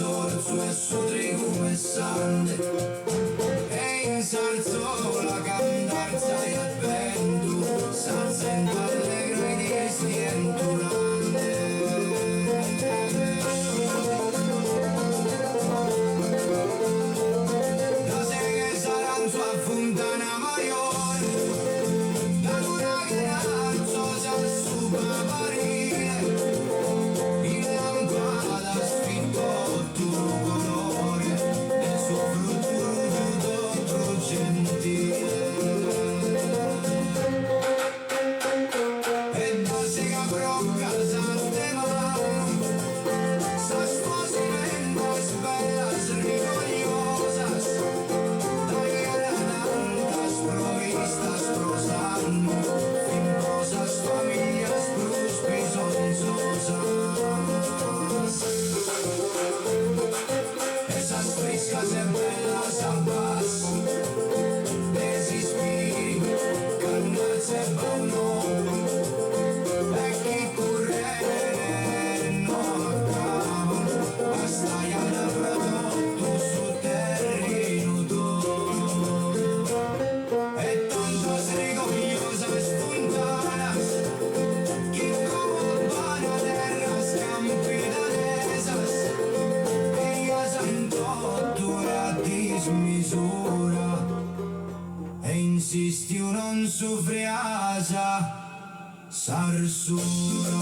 sorzo e su trigo e sante e in salzo la cantarza e il vento salsa in allegro e distienturante la sega saranzo a Fontana Maiore la luna che alzo al su paparire in lampada spinto tu colore nel suo frutto gentile e da sega brocca sante mano sa sposi vendas bellas rigogliosas dai tantas provistas prosando fin cosas familias bruspizonzosas esas frescas e bellas ambas desispiri cannas e bauno e chi correre no acabano hasta ya la prodotto su terrino e tantas rigorosas fontanas que como van a terras campidanesas ellas han todo a dismisura e insistió non soffriasa sarsura